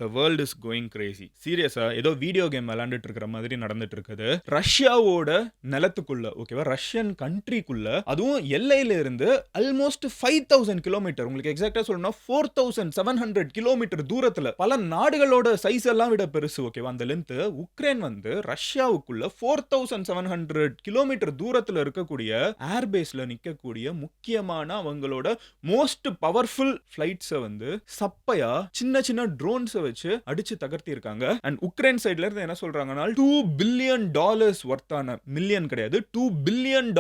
the world is going crazy. சீரியஸா ஏதோ video game விளையாண்டுட்டு இருக்கிற மாதிரி நடந்துட்டு இருக்குது. ரஷ்யாவோட நிலத்துக்குள்ள ஓகேவா, ரஷ்யன் கண்ட்ரிக்குள்ள, அதுவும் எல்லையில இருந்து ஆல்மோஸ்ட் 5000 கிலோமீட்டர், உங்களுக்கு எக்ஸாக்ட்டா சொல்லணும்னா 4700 கிலோமீட்டர் தூரத்துல, பல நாடுகளோட சைஸ் எல்லாம் விட பெருசு ஓகேவா அந்த லென்த். உக்ரைன் வந்து ரஷ்யாவுக்குள்ள 4700 கிலோமீட்டர் தூரத்துல இருக்கக்கூடிய ஏர்பேஸ்ல நிக்கக்கூடிய முக்கியமான அவங்களோட மோஸ்ட் பவர்ஃபுல் ஃபிளைட்ஸை வந்து சப்பையா சின்ன சின்ன ட்ரோன்ஸை வச்சு அடிச்சு தகர்த்தி இருக்காங்க. அண்ட் உக்ரைன் சைட்ல இருந்து என்ன சொல்றாங்கன்னா $2 பில்லியன் வர்த்தான, மில்லியன் கிடையாது, $2 பில்லியன்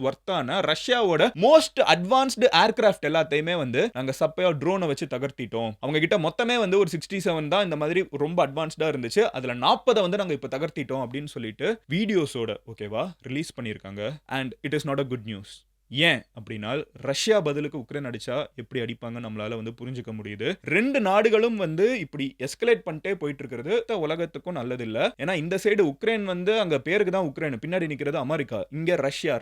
வர்த்தான ரஷ்யாவோட மோஸ்ட் அட்வான்ஸ்டு ஏர்கிராஃப்ட் எல்லாத்தையுமே வந்து நாங்க சப்பையா ட்ரோனை வச்சு தகர்த்திட்டோம். அவங்க கிட்ட மொத்தமே வந்து ஒரு 67 தான் இந்த மாதிரி ரொம்ப அட்வான்ஸ்டா இருந்துச்சு, அதுல 40 வந்து நாங்க இப்ப தகர்த்திட்டோம் அப்படின்னு சொல்லிட்டு வீடியோஸோட ஓகேவா ரிலீஸ் பண்ணிருக்காங்க. And it is not a good news. ஏன் அப்படின்னா, ரஷ்யா பதிலுக்கு உக்ரைன் அடிச்சா எப்படி அடிப்பாங்க நம்மளால வந்து புரிஞ்சுக்க முடியுது. ரெண்டு நாடுகளும் வந்து இப்படி எஸ்கலேட் பண்ணிட்டே போயிட்டு இருக்கிறது உலகத்துக்கும் நல்லது இல்ல. ஏன்னா இந்த சைடு உக்ரைன் வந்து அங்க பேருக்கு தான் உக்ரைன், பின்னாடி நிக்கிறது அமெரிக்கா, இங்க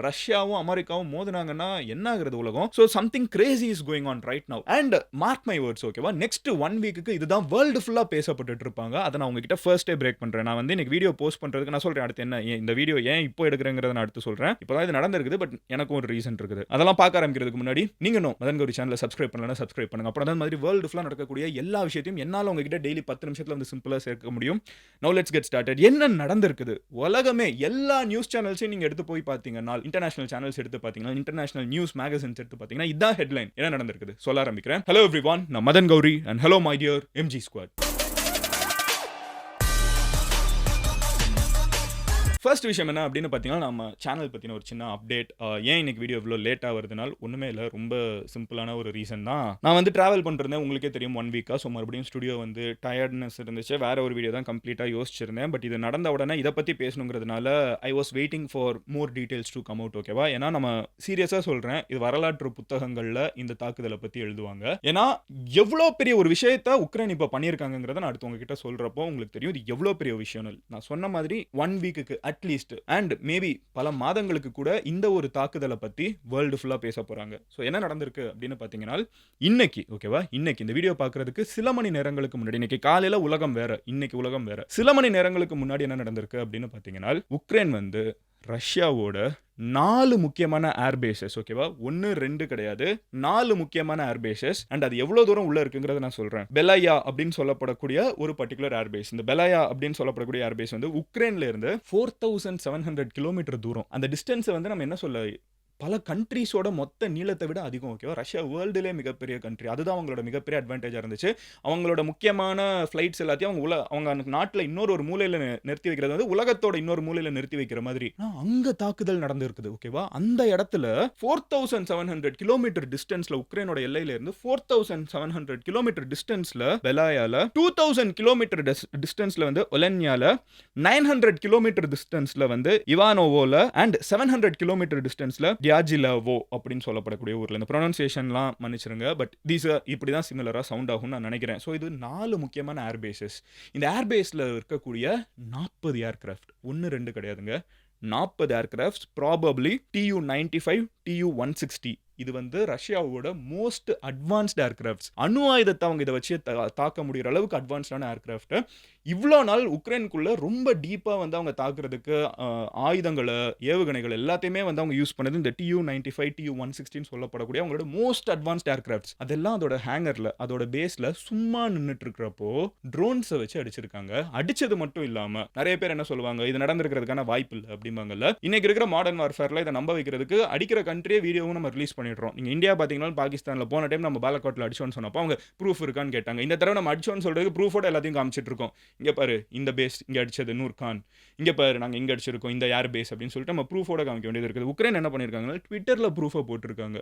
ரஷ்யாவும் அமெரிக்காவும் மோதினாங்கன்னா என்ன ஆகுறது உலகம். So something Crazy is going on right now. And mark my words ஓகேவா, நெக்ஸ்ட் 1 வீக்குக்கு இதுதான் வேர்ல்டு ஃபுல்லா பேசப்பட்டு இருப்பாங்க. அதை நான் உங்ககிட்ட ஃபர்ஸ்டே பிரேக் பண்றேன். நான் வந்து இன்னைக்கு வீடியோ போஸ்ட் பண்றதுக்கு நான் சொல்றேன் அடுத்து என்ன, இந்த வீடியோ ஏன் இப்போ எடுக்கிறேங்கிறத நான் அடுத்து சொல்றேன். இப்பதான் இது நடந்திருக்குது, பட் எனக்கு ஒரு ரீசன் இருக்குது. அதெல்லாம் பார்க்க ஆரம்பிக்கிறதுக்கு முன்னாடி நீங்க மதன் கௌரி சேனலை சப்ஸ்கிரைப் பண்ணலனா சப்ஸ்கிரைப் பண்ணுங்க. அப்புறம் அந்த மாதிரி வேர்ல்டு ஃபுல்லா நடக்கக்கூடிய எல்லா விஷயத்தையும் என்னால உங்ககிட்ட டெய்லி 10 நிமிஷத்துல வந்து சிம்பிளா சேர்க்க முடியும். நவ லெட்ஸ் கெட் ஸ்டார்டட். என்ன நடந்திருக்குது உலகமே, எல்லா நியூஸ் சேனல்ஸையும் நீங்க எடுத்து போய் பாத்தீங்கன்னா, இன்டர்நேஷனல் சேனல்ஸ் எடுத்து பாத்தீங்கன்னா, இன்டர்நேஷனல் நியூஸ் மேகசின்ஸ் எடுத்து பாத்தீங்கன்னா, இதான் ஹெட்லைன். என்ன நடந்திருக்குது சொல்ல ஆரம்பிக்கிறேன். ஹலோ எவ்ரிவான், நான் Madan Gowri and hello my dear MG squad. First விஷயம் என்ன அப்படின்னு பார்த்தீங்கன்னா, நம்ம சேனல் பற்றின ஒரு சின்ன அப்டேட். ஏன் இன்னைக்கு வீடியோ இவ்வளோ லேட்டாக வருதுனால் ஒன்றுமே இல்லை, ரொம்ப சிம்பிளான ஒரு ரீசன் தான். நான் வந்து ட்ராவல் பண்ணிருந்தேன், உங்களுக்கே தெரியும் 1 வீக்காக. ஸோ மறுபடியும் ஸ்டுடியோ வந்து டயர்ட்னஸ் இருந்துச்சு, வேற ஒரு வீடியோ தான் கம்ப்ளீட்டாக யோசிச்சிருந்தேன். பட் இது நடந்த உடனே இதை பற்றி பேசணுங்கிறதுனால I was waiting for more details to come out ஓகேவா. ஏன்னா நம்ம சீரியஸாக சொல்கிறேன், இது வரலாற்று புத்தகங்களில் இந்த தாக்குதலை பற்றி எழுதுவாங்க. ஏன்னா எவ்வளோ பெரிய ஒரு விஷயத்தை உக்ரைன் இப்போ பண்ணியிருக்காங்கிறத நான் அடுத்து உங்ககிட்ட சொல்கிறப்போ உங்களுக்கு தெரியும் இது எவ்வளோ பெரிய விஷயம். நான் சொன்ன மாதிரி 1 வீக்குக்கு அட்லீஸ்ட் அண்ட் மேபி பல மாதங்களுக்கு கூட இந்த ஒரு தாக்குதலை பத்தி வேர்ல்டு ஃபுல்லா பேச போறாங்க. சோ என்ன நடந்திருக்கு அப்படின்னு பாத்தீங்கன்னா, இன்னைக்கு ஓகேவா, இன்னைக்கு இந்த வீடியோ பார்க்கிறதுக்கு சில மணி நேரங்களுக்கு முன்னாடி, இன்னைக்கு காலையில உலகம் வேற, இன்னைக்கு உலகம் வேற, சில மணி நேரங்களுக்கு முன்னாடி என்ன நடந்திருக்கு அப்படின்னு பாத்தீங்கன்னா, உக்ரைன் வந்து ரஷ்யாவோட 4 முக்கியமான ஏர்பேசஸ் ஓகேவா, 1 2 கிடையாது, 4 முக்கியமான ஏர்பேசஸ். அண்ட் அது எவ்வளவு தூரம் உள்ள இருக்குங்கிறத நான் சொல்றேன். பெலாயா அப்படின்னு சொல்லப்படக்கூடிய ஒரு பர்டிகுலர் ஏர்பேஸ். இந்த பெலாயா அப்படின்னு சொல்லப்படக்கூடிய ஏர்பேஸ் வந்து உக்ரைன்ல இருந்து 4700 கிலோமீட்டர் தூரம். அந்த டிஸ்டன்ஸ் வந்து நம்ம என்ன சொல்ல, பல கண்ட்ரீஸோட மொத்த நீளத்தை விட அதிகம் ஓகேவா. ரஷ்யா வேர்ல்டுலே மிகப்பெரிய கண்ட்ரி, அதுதான் அவங்களோட மிகப்பெரிய அட்வான்டேஜாக இருந்துச்சு. அவங்களோட முக்கியமான ஃப்ளைட்ஸ் எல்லாத்தையும் அவங்க நாட்டில் இன்னொரு மூலையில் நிறுத்தி வைக்கிறது வந்து உலகத்தோட இன்னொரு மூலையில் நிறுத்தி வைக்கிற மாதிரி அங்கே தாக்குதல் நடந்திருக்குது ஓகேவா. அந்த இடத்துல 4700 கிலோமீட்டர் டிஸ்டன்ஸ்ல, உக்ரைனோட எல்லையில இருந்து 4700 கிலோமீட்டர் டிஸ்டன்ஸ்ல பெலாயால, 2000 கிலோமீட்டர் டிஸ்டன்ஸ்ல வந்து ஒலன்யால, 900 கிலோமீட்டர் டிஸ்டன்ஸ்ல வந்து இவானோவோல, அண்ட் 700 கிலோமீட்டர் டிஸ்டன்ஸ்ல டியாஜிலவோ அப்படின்னு சொல்லப்படக்கூடிய ஊர்ல. இந்த ப்ரொனன்சியேஷன்லாம் மன்னிச்சிருங்க, பட் தீஸ் இப்படி தான் சிமிலரா சவுண்ட் ஆகும்னு நான் நினைக்கிறேன். ஸோ இது 4 முக்கியமான ஏர்பேசஸ். இந்த ஏர்பேஸ்ல இருக்கக்கூடிய 40 ஏர்கிராஃப்ட், 1 2 கிடையாதுங்க, 40 ஏர்கிராஃப்ட், ப்ராபப்ளி Tu-95 Tu-160. இது வந்து ரஷ்யாவோட மோஸ்ட் அட்வான்ஸ்ட் ஏர்கிராஃப்ட்ஸ். அணு ஆயுதத்தை அவங்க இதை வச்சு தாக்க முடிகிற அளவுக்கு அட்வான்ஸ்டான ஏர்கிராஃப்ட். இவ்வளோ நாள் உக்ரைனுக்குள்ள ரொம்ப டீப்பாக வந்து அவங்க தாக்குறதுக்கு ஆயுதங்களை, ஏவுகணைகள் எல்லாத்தையுமே வந்து அவங்க யூஸ் பண்ணது இந்த Tu-95 Tu-160 சொல்லப்படக்கூடிய அவங்களோட மோஸ்ட் அட்வான்ஸ்ட் ஏர்கிராஃப்ட்ஸ். அதெல்லாம் அதோட ஹேங்கர்ல, அதோட பேஸ்ல சும்மா நின்றுட்டு இருக்கிறப்போ ட்ரோன்ஸை வச்சு அடிச்சிருக்காங்க. அடிச்சது மட்டும் இல்லாம நிறைய பேர் என்ன சொல்லுவாங்க, இது நடந்திருக்கிறதுக்கான வாய்ப்பு இல்லை அப்படிம்பாங்கல்ல. இன்னைக்கு இருக்கிற மாடர்ன் வார்ஃபேர்ல இதை நம்ப வைக்கிறதுக்கு அடிக்கிற கண்ட்ரியே வீடியோவும் நம்ம ரிலீஸ் பண்ணிடுறோம். நீங்க இந்தியா பாத்தீங்கன்னா, பாகிஸ்தான்ல போன டைம் நம்ம பாலக்கோட்ல அடிச்சோன்னு சொன்னப்போ அவங்க ப்ரூஃப் இருக்கான்னு கேட்டாங்க. இந்த தடவை நம்ம அடிச்சோன்னு சொல்றதுக்கு ப்ரூஃபோட எல்லாத்தையும் காமிச்சிட்டு இருக்கோம். இங்க பாரு, இந்த பேஸ் இங்க அடிச்சது நூர்கான், இங்க பாரு நாங்க இங்க அடிச்சிருக்கோம், இந்த ஏர் பேஸ் அப்படின்னு சொல்லிட்டு நம்ம ப்ரூஃபோட காமிக்க வேண்டியது இருக்குது. உக்ரைன் என்ன பண்ணிருக்காங்க, ட்விட்டர்ல ப்ரூஃபை போட்டிருக்காங்க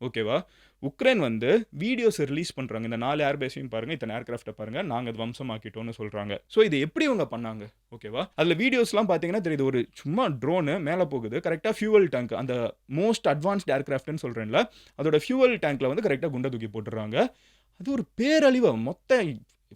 ஓகேவா. உக்ரைன் வந்து வீடியோஸ் ரிலீஸ் பண்றாங்க, இந்த 4 ஏர்பேஸையும் பாருங்க, இத்தனை ஏர்கிராஃப்டை பாருங்க, நாங்க துவம்சமாக்கிட்டோம்னு சொல்றாங்க. ஸோ இது எப்படி அவங்க பண்ணாங்க ஓகேவா. அதுல வீடியோஸ்லாம் பாத்தீங்கன்னா தெரியுது, ஒரு சும்மா ட்ரோனு மேலே போகுது, கரெக்டா ஃபியூவல் டேங்க், அந்த மோஸ்ட் அட்வான்ஸ்ட் ஏர்கிராஃப்ட்னு சொல்றேன்ல, அதோட ஃபியூவல் டேங்க்ல வந்து கரெக்டா குண்டை தூக்கி போட்டுறாங்க. அது ஒரு பேரழிவு, மொத்த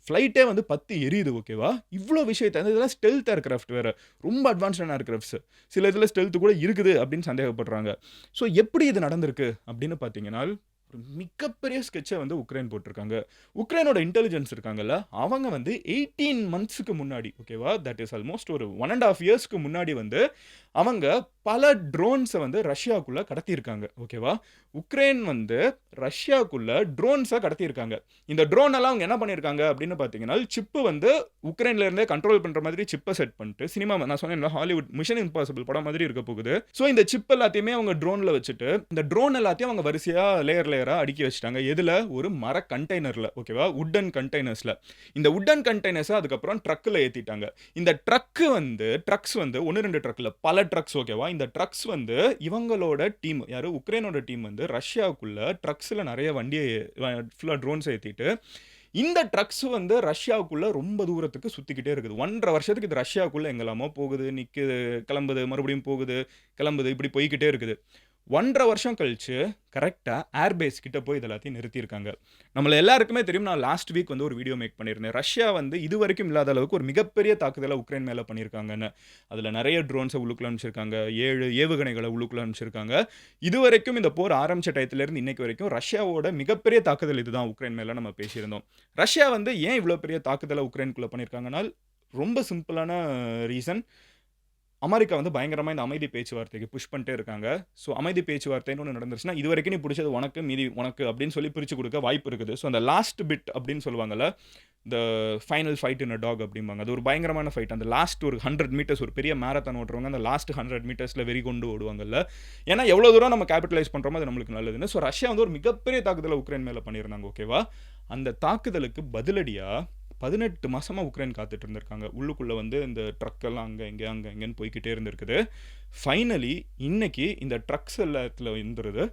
ஃப்ளைட்டே வந்து 10 எரியுது ஓகேவா. இவ்வளோ விஷயத்தை, இதெல்லாம் ஸ்டெல்த் ஏர்கிராஃப்ட் வேற, ரொம்ப அட்வான்ஸ்டான ஏர்கிராஃப்ட்ஸ், சில இதில் ஸ்டெல்த் கூட இருக்குது அப்படின்னு சந்தேகப்படுறாங்க. ஸோ எப்படி இது நடந்திருக்கு அப்படின்னு பார்த்தீங்கன்னா, ஒரு மிகப்பெரிய ஸ்கெட்சை வந்து உக்ரைன் போட்டிருக்காங்க. உக்ரைனோட இன்டெலிஜென்ஸ் இருக்காங்கல்ல, அவங்க வந்து 18 மந்த்ஸ்க்கு முன்னாடி ஓகேவா, தட் இஸ் ஆல்மோஸ்ட் ஒரு 1½ இயர்ஸ்க்கு முன்னாடி வந்து அவங்க பல ட்ரோன்ஸை வந்து ரஷ்யாவுக்குள்ள கடத்தியிருக்காங்க. ஓகேவா, உக்ரைன் வந்து ரஷ்யாவுக்குள்ள ட்ரோன்ஸை கடத்தியிருக்காங்க. இந்த ட்ரோன் எல்லாம் அவங்க என்ன பண்ணியிருக்காங்க அப்படின்னு பார்த்தீங்கன்னா, சிப்பு வந்து உக்ரைன்ல இருந்தே கண்ட்ரோல் பண்ற மாதிரி சிப்பை செட் பண்ணிட்டு, சினிமா நான் சொன்னேன் ஹாலிவுட் மிஷன் இம்பாசிபிள் படம் மாதிரி இருக்க போகுது. ஸோ இந்த சிப் எல்லாத்தையுமே அவங்க ட்ரோன்ல வச்சுட்டு, இந்த ட்ரோன் எல்லாத்தையும் அவங்க வரிசையா லேயர் லேயரா அடுக்கி வச்சுட்டாங்க. எதுல? ஒரு மர கண்டெய்னர்ல. ஓகேவா, வுட்டன் கண்டெய்னர்ஸ்ல. இந்த வுட்டன் கண்டெய்னர்ஸை அதுக்கப்புறம் ட்ரக்ல ஏத்திட்டாங்க. இந்த ட்ரக்ஸ் வந்து 1-2 ட்ரக் இல்ல, பல ட்ரக்ஸ். ஓகேவா, இந்த ட்ரக்ஸ் வந்து இவங்களோட டீம், யாரு உக்ரைனோட டீம் வந்து ரஷ்யாவுக்குள்ள ட்ரக்ஸ்ல நிறைய வண்டியை ஃபுல்லா ட்ரோன்ஸ் ஏத்திட்டு, இந்த ட்ரக்ஸ் வந்து ரஷ்யாவுக்குள்ள ரொம்ப தூரத்துக்கு சுத்திக்கிட்டே இருக்குது. 1½ வருஷத்துக்கு இது ரஷ்யாவுக்குள்ள எங்கெல்லாமோ போகுது, நிக்குது, கிளம்புது, மறுபடியும் போகுது, கிளம்புது, இப்படி போய்கிட்டே இருக்குது. 1½ வருஷம் கழிச்சு கரெக்டா ஏர்பேஸ் கிட்ட போய் இது எல்லாத்தையும் நிறுத்தியிருக்காங்க. நம்மள எல்லாருக்குமே தெரியும், நான் லாஸ்ட் வீக் வந்து ஒரு வீடியோ மேக் பண்ணியிருந்தேன். ரஷ்யா வந்து இதுவரைக்கும் இல்லாத அளவுக்கு ஒரு மிகப்பெரிய தாக்குதலை உக்ரைன் மேல பண்ணியிருக்காங்கன்னு. அதுல நிறைய ட்ரோன்ஸை உள்ளுக்குள்ள அனுப்பிச்சிருக்காங்க, 7 ஏவுகணைகளை உள்ளுக்குள்ள அனுப்பிச்சிருக்காங்க. இதுவரைக்கும் இந்த போர் ஆரம்பிச்ச டயத்திலிருந்து இன்னைக்கு வரைக்கும் ரஷ்யாவோட மிகப்பெரிய தாக்குதல் இதுதான் உக்ரைன் மேல நம்ம பேசியிருந்தோம். ரஷ்யா வந்து ஏன் இவ்வளவு பெரிய தாக்குதலை உக்ரைனுக்குள்ள பண்ணியிருக்காங்கன்னா, ரொம்ப சிம்பிளான ரீசன். அமெரிக்கா வந்து பயங்கரமா இந்த அமைதி பேச்சுவார்த்தைக்கு புஷ் பண்ணிட்டே இருக்காங்க. ஸோ அமைதி பேச்சுவார்த்தைன்னு ஒண்ணு நடந்துருச்சுன்னா, இதுவரைக்கும் நீ பிடிச்சது உனக்கு, மீதி உனக்கு அப்படின்னு சொல்லி பிரிச்சு கொடுக்க வாய்ப்பு இருக்குது. ஸோ அந்த லாஸ்ட் பிட் அப்படின்னு சொல்லுவாங்கல்ல, இந்த final fight in a dog அப்படிம்பாங்க. அது ஒரு பயங்கரமான ஃபைட். அந்த லாஸ்ட் ஒரு 100 மீட்டர்ஸ், ஒரு பெரிய மேரத்தான் ஓட்டுறவங்க அந்த லாஸ்ட் 100 மீட்டர்ஸ்ல வெறி கொண்டு ஓடுவாங்கல்ல. ஏன்னா எவ்வளவு தூரம் நம்ம கேபிட்டலைஸ் பண்றோமோ அது நம்மளுக்கு நல்லதுன்னு. ஸோ ரஷ்யா வந்து ஒரு மிகப்பெரிய தாக்குதலை உக்ரைன் மேல பண்ணியிருந்தாங்க. ஓகேவா, அந்த தாக்குதலுக்கு பதிலடியா 18 மாசமா உக்ரைன் காத்துட்டு இருந்திருக்காங்க. உள்ளுக்குள்ள வந்து இந்த ட்ரக் எல்லாம் அங்க இங்கன்னு போய்கிட்டே இருந்திருக்குது. ஃபைனலி இன்னைக்கு இந்த ட்ரக்ஸ் எல்லாத்துல இருந்துருது.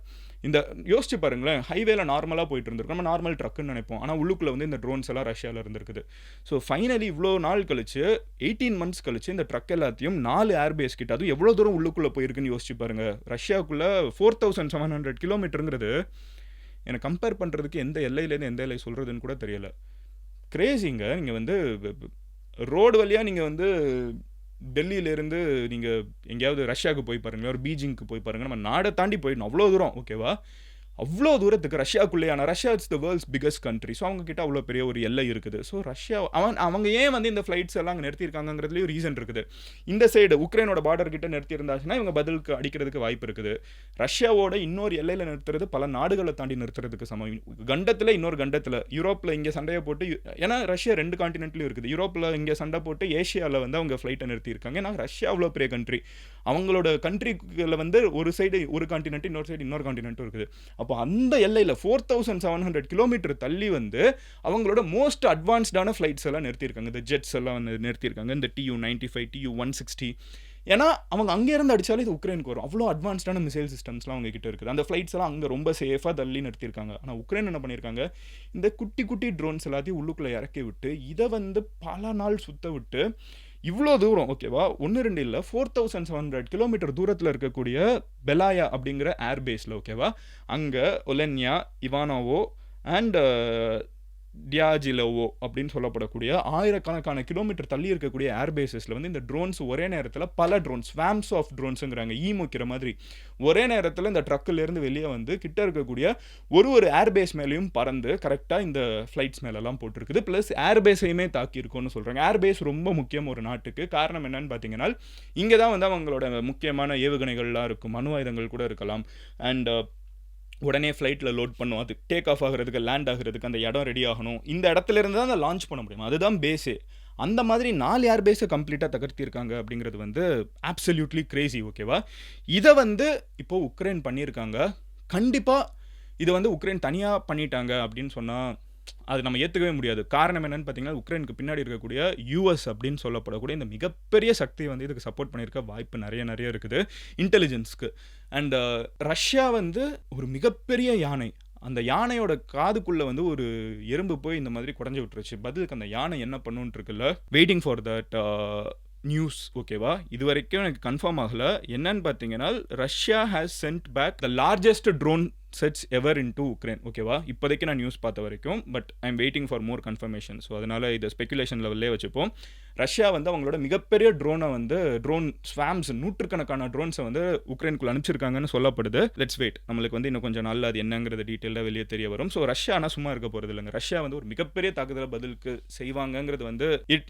இந்த யோசிச்சு பாருங்களேன், ஹைவேல நார்மலா போயிட்டு இருந்திருக்கு. நம்ம நார்மல் ட்ரக்குன்னு நினைப்போம். ஆனா உள்ளுக்குள்ள வந்து இந்த ட்ரோன்ஸ் எல்லாம் ரஷ்யால இருந்திருக்குது. ஸோ ஃபைனலி இவ்வளோ நாள் கழிச்சு, 18 மந்த்ஸ் கழிச்சு இந்த ட்ரக் எல்லாத்தையும் 4 ஏர்பேஸ் கிட்ட, அதுவும் எவ்வளோ தூரம் உள்ளுக்குள்ள போயிருக்குன்னு யோசிச்சு பாருங்க. ரஷ்யாவுக்குள்ள 4700 கிலோமீட்டருங்கிறது எனக்கு கம்பேர் பண்றதுக்கு எந்த எல்லையிலேருந்து எந்த எல்லை சொல்றதுன்னு கூட தெரியல. கிரேசிங்க. நீங்க வந்து ரோடு வழியா நீங்க வந்து டெல்லியிலேருந்து நீங்க எங்கேயாவது ரஷ்யாவுக்கு போய் பாருங்க, ஒரு பீஜிங்க்கு போய் பாருங்க. நம்ம நாடை தாண்டி போயிடணும், அவ்வளோ தூரம். ஓகேவா, அவ்வளோ தூரத்துக்கு ரஷ்யாக்குள்ளேயான, Russia it's the world's biggest country. So அவங்க கிட்ட அவ்வளோ பெரிய ஒரு எல்லை இருக்குது. ஸோ ரஷ்யா அவங்க ஏன் வந்து இந்த ஃப்ளைட்ஸ் எல்லாம் அங்கே நிறுத்தியிருக்காங்கிறதுலேயும் ரீசன் இருக்குது. இந்த சைடு உக்ரைனோட பார்டர் கிட்ட நிறுத்தியிருந்தாச்சுன்னா இவங்க பதிலுக்கு அடிக்கிறதுக்கு வாய்ப்பு இருக்குது. ரஷ்யாவோட இன்னொரு எல்லையில் நிறுத்துறது பல நாடுகளை தாண்டி நிறுத்துறதுக்கு சமம். கண்டத்தில் இன்னொரு கண்டத்தில், யூரோப்பில் இங்கே சண்டையை போட்டு, ஏன்னா ரஷ்யா 2 காண்டினென்ட்லையும் இருக்குது. யூரோப்பில் இங்கே சண்டை போட்டு ஏஷியாவில் வந்து அவங்க ஃப்ளைட்டை நிறுத்தியிருக்காங்க. ஏன்னா ரஷ்யா அவ்வளோ பெரிய கண்ட்ரி. அவங்களோட கண்ட்ரியில் வந்து ஒரு சைடு ஒரு காண்டினென்ட், இன்னொரு சைடு இன்னொரு காண்டினென்ட்டும் இருக்குது. அப்போ அந்த எல்லையில் 4700 கிலோமீட்டர் தள்ளி வந்து அவங்களோட மோஸ்ட் அட்வான்ஸ்டான ஃப்ளைட்ஸ் எல்லாம் நிறுத்தியிருக்காங்க. இந்த ஜெட்ஸ் எல்லாம் வந்து நிறுத்தியிருக்காங்க, இந்த Tu-95, Tu-160. ஏன்னா அவங்க அங்கேருந்து அடித்தாலே இது உக்ரைனுக்கு வரும். அவ்வளோ அட்வான்ஸ்டான மிசைல் சிஸ்டம்ஸ்லாம் அவங்க கிட்ட இருக்குது. அந்த ஃப்ளைட்ஸ் எல்லாம் அங்கே ரொம்ப சேஃபாக தள்ளி நிறுத்தியிருக்காங்க. ஆனால் உக்ரைன் என்ன பண்ணியிருக்காங்க, இந்த குட்டி குட்டி ட்ரோன்ஸ் எல்லாத்தையும் உள்ளுக்குள்ளே இறக்கி விட்டு இதை வந்து பல நாள் சுத்த விட்டு இவ்வளோ தூரம், ஓகேவா, 1-2 இல்லை, 4700 கிலோமீட்டர் தூரத்தில் இருக்கக்கூடிய பெலாயா அப்படிங்கிற ஏர்பேஸில், ஓகேவா, அங்கே ஒலென்யா, இவானோவோ அண்ட் டியாஜிலோவோ அப்படின்னு சொல்லப்படக்கூடிய ஆயிரக்கணக்கான கிலோமீட்டர் தள்ளி இருக்கக்கூடிய ஏர்பேசஸில் வந்து இந்த ட்ரோன்ஸ் ஒரே நேரத்தில் பல ட்ரோன்ஸ், ஸ்வாம்ஸ் ஆஃப் ட்ரோன்ஸுங்கிறாங்க, ஈமுக்கிற மாதிரி ஒரே நேரத்தில் இந்த ட்ரக்கிலேருந்து வெளியே வந்து கிட்ட இருக்கக்கூடிய ஒரு ஏர்பேஸ் மேலேயும் பறந்து கரெக்டாக இந்த ஃப்ளைட்ஸ் மேலெல்லாம் போட்டிருக்குது. ப்ளஸ் ஏர்பேஸையுமே தாக்கியிருக்கோன்னு சொல்கிறாங்க. ஏர்பேஸ் ரொம்ப முக்கியம் ஒரு நாட்டுக்கு. காரணம் என்னன்னு பார்த்தீங்கன்னா, இங்கே தான் வந்து அவங்களோட முக்கியமான ஏவுகணைகள்லாம் இருக்கும், அணு ஆயுதங்கள் கூட இருக்கலாம். அண்ட் உடனே ஃப்ளைட்டில் லோட் பண்ணும், அது டேக் ஆஃப் ஆகிறதுக்கு, லேண்ட் ஆகிறதுக்கு அந்த இடம் ரெடி ஆகணும். இந்த இடத்துல இருந்து தான் அதை லான்ச் பண்ண முடியும், அதுதான் பேஸே. அந்த மாதிரி 4 ஏர்பேஸை கம்ப்ளீட்டாக தகர்த்திருக்காங்க அப்படிங்கிறது வந்து அப்சல்யூட்லி கிரேசி. ஓகேவா, இதை வந்து இப்போது உக்ரைன் பண்ணியிருக்காங்க. கண்டிப்பாக இதை வந்து உக்ரைன் தனியாக பண்ணிட்டாங்க அப்படின்னு சொன்னால் அது நம்ம ஏற்றுக்கவே முடியாது. காரணம் என்னன்னு பார்த்தீங்கன்னா, உக்ரைனுக்கு பின்னாடி இருக்கக்கூடிய யூஎஸ் அப்படின்னு சொல்லப்படக்கூடிய இந்த மிகப்பெரிய சக்தியை வந்து இதுக்கு சப்போர்ட் பண்ணியிருக்க வாய்ப்பு நிறைய இருக்குது இன்டெலிஜென்ஸ்க்கு. அண்ட் ரஷ்யா வந்து ஒரு மிகப்பெரிய யானை, அந்த யானையோட காதுக்குள்ளே வந்து ஒரு எறும்பு போய் இந்த மாதிரி குடஞ்சி விட்டுருச்சு. பதிலுக்கு அந்த யானை என்ன பண்ணுன்னு இருக்குல்ல, வெயிட்டிங் ஃபார் தட் நியூஸ். ஓகேவா, இது வரைக்கும் எனக்கு கன்ஃபார்ம் ஆகலை. என்னன்னு பார்த்தீங்கன்னா, Russia has sent back the largest drone sets ever into Ukraine. ஓகேவா? இப்போதைக்கு நான் நியூஸ் பார்த்த வரைக்கும். But I am waiting for more confirmation. So அதனால இதை ஸ்பெகுலேஷன் லெவல்லே வச்சுப்போம். ரஷ்யா வந்து அவங்களோட மிகப்பெரிய ட்ரோன் ஸ்வாம்ஸ், நூற்றுக்கணக்கான ட்ரோன்ஸை வந்து உக்ரைனுக்குள்ள அனுப்பிச்சிருக்காங்கன்னு சொல்லப்படுது. Let's wait. நம்மளுக்கு வந்து இன்னும் கொஞ்சம் நாள் அது என்னங்கிறது டீட்டெயிலாக வெளியே தெரிய வரும். ஸோ ரஷ்யா ஆனால் சும்மா இருக்க போகிறது இல்லைங்க. ரஷ்யா வந்து ஒரு மிகப்பெரிய தாக்குதலை பதிலுக்கு செய்வாங்கங்கிறது வந்து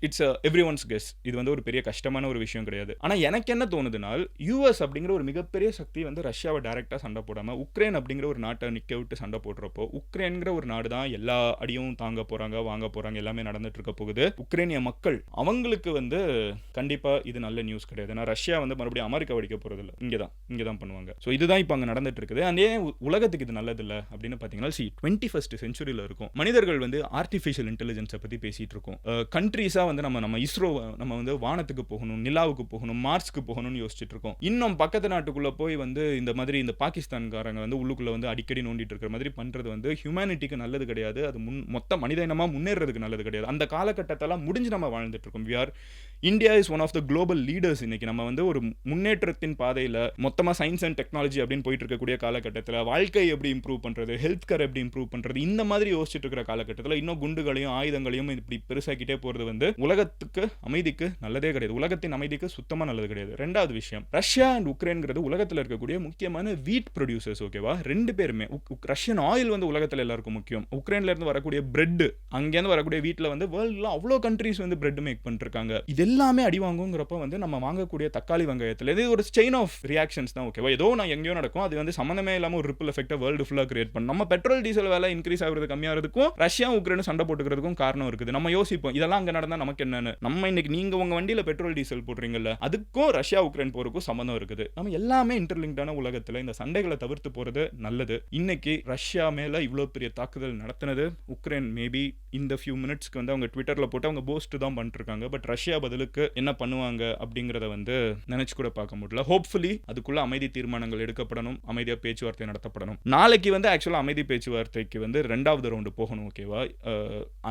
இட்ஸ் எவ்ரி ஒன்ஸ் கெஸ். இது வந்து ஒரு பெரிய கஷ்டமான ஒரு விஷயம் கிடையாது. ஆனால் எனக்கு என்ன தோணுதுனால், யூஎஸ் அப்படிங்கிற ஒரு மிகப்பெரிய சக்தி வந்து ரஷ்யாவை டைரக்டாக சண்டை போடாமல் உக்ரைன் அப்படிங்கிற ஒரு நாட்டை நிற்க விட்டு சண்டை போடுறப்போ, உக்ரைன்கிற ஒரு நாடு தான் எல்லா அடியும் தாங்க போறாங்க, வாங்க போறாங்க, எல்லாமே நடந்துட்டு இருக்க போகுது. உக்ரைனிய மக்கள் அவங்களுக்கு வந்து கண்டிப்பா இது நல்ல நியூஸ் கிடையாது. ஏன்னா ரஷ்யா வந்து மறுபடியும் அமெரிக்கா வெடிக்க போறது இல்லை. இங்கே தான் பண்ணுவாங்க. ஸோ இதுதான் இப்போ அங்கே நடந்துட்டு இருக்குது. அண்ட் ஏன் உலகத்துக்கு இது நல்லது இல்லை அப்படின்னு பார்த்தீங்கன்னா, 21st செஞ்சுரியில் இருக்கும். மனிதர்கள் வந்து ஆர்டிஃபிஷியல் இன்டெலிஜென்ஸை பற்றி பேசிட்டு இருக்கோம். கண்ட்ரீஸா வந்து நம்ம இஸ்ரோ நம்ம வந்து வானத்துக்கு போகணும், நிலாவுக்கு போகணும், மார்ஸ்க்கு போகணும்னு யோசிச்சுட்டு இருக்கோம். இன்னும் பக்கத்து நாட்டுக்குள்ள போய் வந்து இந்த மாதிரி இந்த பாகிஸ்தான்காரங்க வந்து உள்ளுக்குள்ள வந்து அடிக்கடி நோண்டிட்டு இருக்கிற மாதிரி பண்றது வந்து ஹியூமனிட்டிக்கு நல்லது கிடையாது. அது மொத்த மனித இனமா முன்னேறதுக்கு நல்லது கிடையாது. அந்த காலகட்டத்தெல்லாம் முடிஞ்சு நம்ம வாழ்ந்துட்டு இருக்கோம். India is one of the global leaders. இன்னைக்கு நம்ம வந்து ஒரு முன்னேற்றத்தின் பாதையில் மொத்தமாக சயின்ஸ் அண்ட் டெக்னாலஜி அப்படின்னு போயிட்டு இருக்கக்கூடிய காலகட்டத்தில் வாழ்க்கை எப்படி இம்ப்ரூவ் பண்ணுறது, ஹெல்த் கேர் எப்படி இம்ப்ரூவ் பண்ணுறது, இந்த மாதிரி யோசிச்சுட்டு இருக்கிற காலகட்டத்தில் இன்னும் குண்டுகளையும் ஆயுதங்களையும் இப்படி பெருசாக்கிட்டே போகிறது வந்து உலகத்துக்கு அமைதிக்கு நல்லதே கிடையாது. உலகத்தின் அமைதிக்கு சுத்தமாக நல்லது கிடையாது. ரெண்டாவது விஷயம், ரஷ்யா அண்ட் உக்ரைன்ங்கிறது உலகத்தில் இருக்கக்கூடிய முக்கியமான வீட் ப்ரொடியூசர்ஸ். ஓகேவா? ரெண்டு பேருமே. ரஷ்யன் ஆயில் வந்து உலகத்தில் எல்லாருக்கும் முக்கியம். உக்ரைன்ல இருந்து வரக்கூடிய பிரெட், அங்கேருந்து வரக்கூடிய வீட்டில் வந்து வேர்ல்டில் அவ்வளோ கண்ட்ரீஸ் வந்து பிரெட் மேக் பண்ணிருக்காங்க. இது எல்லாமே அடி வாங்குங்கிறப்ப வந்து நம்ம வாங்கக்கூடிய தக்காளி வெங்காயத்தில் இது ஒரு செயின் ஆஃப் ரியாக்ஷன்ஸ் தான். ஓகேவா? ஏதோ நான் எங்கேயோ நடக்கும், அது வந்து சம்மந்தமே இல்லாமல் ஒரு ரிப்பிள் எஃபெக்டை வேர்ல்டு ஃபுல்லாக கிரியேட் பண்ணும். நம்ம பெட்ரோல் டீசல் விலை இன்க்ரீஸ் ஆகிறது கம்மியாகிறதுக்கும் ரஷ்யா உக்ரைனும் சண்டை போட்டுக்கிறதுக்கும் காரணம் இருக்குது. நம்ம யோசிப்போம் இதெல்லாம் அங்கே நடந்தால் நமக்கு என்னன்னு. நம்ம இன்னைக்கு நீங்க உங்க வண்டியில் பெட்ரோல் டீசல் போடுறீங்கல்ல, அதுக்கும் ரஷ்யா உக்ரைன் போருக்கும் சம்மந்தம் இருக்குது. நம்ம எல்லாமே இன்டர்லிங்கான உலகத்தில் இந்த சண்டைகளை தவிர்த்து போறது நல்லது. இன்னைக்கு ரஷ்யா மேல இவ்வளோ பெரிய தாக்குதல் நடத்தினது உக்ரைன் மேபி இந்த ஃபியூ மினிட்ஸ்க்கு வந்து அவங்க ட்விட்டரில் போட்டு அவங்க போஸ்ட் தான் பண்ணிட்டு இருக்காங்க. பட் ரஷ்யா பதிலுக்கு என்ன பண்ணுவாங்க அப்படிங்கிறத வந்து நினைச்சு கூட பார்க்க முடியல. ஹோப்ஃபுல்லி அதுக்குள்ள அமைதி தீர்மானங்கள் எடுக்கப்படணும், அமைதியாக பேச்சுவார்த்தை நடத்தப்படணும். நாளைக்கு வந்து ஆக்சுவலாக அமைதி பேச்சுவார்த்தைக்கு வந்து 2வது ரவுண்டு போகணும். ஓகேவா?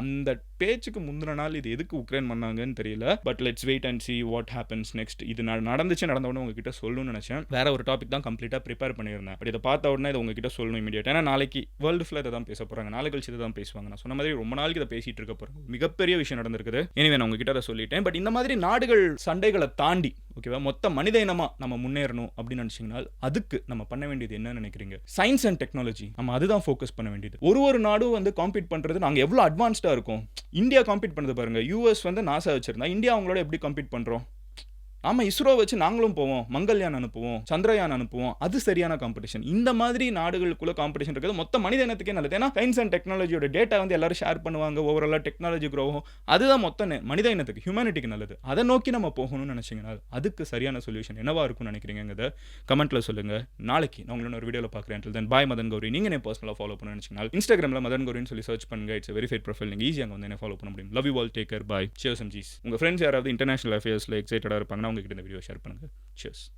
அந்த பேச்சுக்கு முந்தின நாள் இது எதுக்கு உக்ரைன் பண்ணாங்கன்னு தெரியல. But let's wait and see what happens next. இது நடந்துச்சு, நடந்த உடனே உங்ககிட்ட சொல்லணும்னு நினைச்சேன். வேற ஒரு டாபிக் தான் கம்ப்ளீட்டாக ப்ரிப்பேர் பண்ணியிருந்தேன். பட் இதை பார்த்த உடனே இதை உங்ககிட்ட சொல்லணும் இமீடியட். ஏன்னா நாளைக்கு வேர்ல்டு ஃபுல்லாக இதை தான் பேச போகிறாங்க. நாளை கழிச்சு இதை தான் பேசுவாங்க. நான் சொன்ன மாதிரி ரொம்ப நாளைக்கு இதை பேசிட்டு இருக்க போகிறேன். மிகப்பெரிய விஷயம் நடந்திருக்குது. எனவே நான் உங்ககிட்ட அதை சொல்லிட்டேன். பட் இந்த மாதிரி நாடுகள் சண்டைகளை தாண்டி, ஓகேவா, மொத்த மனித இனமா நம்ம முன்னேறணும் அப்படின்னு நினைச்சீங்கன்னா அதுக்கு நம்ம பண்ண வேண்டியது என்ன நினைக்கிறீங்க? Science and technology. நம்ம அதுதான் ஃபோக்கஸ் பண்ண வேண்டியது. ஒரு நாடும் வந்து காம்பீட் பண்றது நாங்க எவ்வளவு அட்வான்ஸ்டா இருக்கோம். இந்தியா காம்பீட் பண்ணது பாருங்க. யூஎஸ் வந்து நாசா வச்சிருந்தா இந்தியா அவங்களோட எப்படி காம்பீட் பண்றோம்? ஆமா, இஸ்ரோ வச்சு நாங்களும் போவோம், மங்கள்யான் அனுப்புவோம், சந்திரயான் அனுப்புவோம். அது சரியான காம்படிஷன். இந்த மாதிரி நாடுகளுக்குள்ள காம்படிஷன் இருக்கிறது மொத்த மனித இனத்துக்கே நல்லது. ஏன்னா சயின்ஸ் அண்ட் டெக்னாலஜியோட டேட்டா வந்து எல்லாரும் ஷேர் பண்ணுவாங்க. ஓவராலா டெக்னாலஜி க்ரோவும், அதுதான் மொத்த மனித இனத்துக்கு, ஹியூமனிட்டிக்கு நல்லது. அதை நோக்கி நம்ம போகணும்னு நினைச்சீங்கன்னா அதுக்கு சரியான சொல்யூஷன் என்னவா இருக்கும்னு நினைக்கிறீங்க? கமெண்ட்ல சொல்லுங்க. நாளைக்கு நான் உங்களை ஒரு வீடியோல பார்க்குறேன். தென் பாய் மதன் கௌரி. நீங்க என்ன பர்சனலாக ஃபாலோ பண்ண நினைச்சீங்கன்னா இன்ஸ்டாகிராமில் மதன் கௌரின்னு சொல்லி சர்ச் பண்ணுங்க. It's verified profile. நீங்க ஈஸியாக வந்து என்ன ஃபாலோ பண்ண முடியும். Love you all. Take care. Bye. Cheers and ஜீஸ். உங்க ஃப்ரெண்ட்ஸ் யாராவது இன்டர்நேஷனல் அஃபேர்ஸ்ல எக்ஸைட்டடா இருப்பாங்கன்னா அவங்க கிட்ட இந்த வீடியோ ஷேர் பண்ணுங்க. Cheers.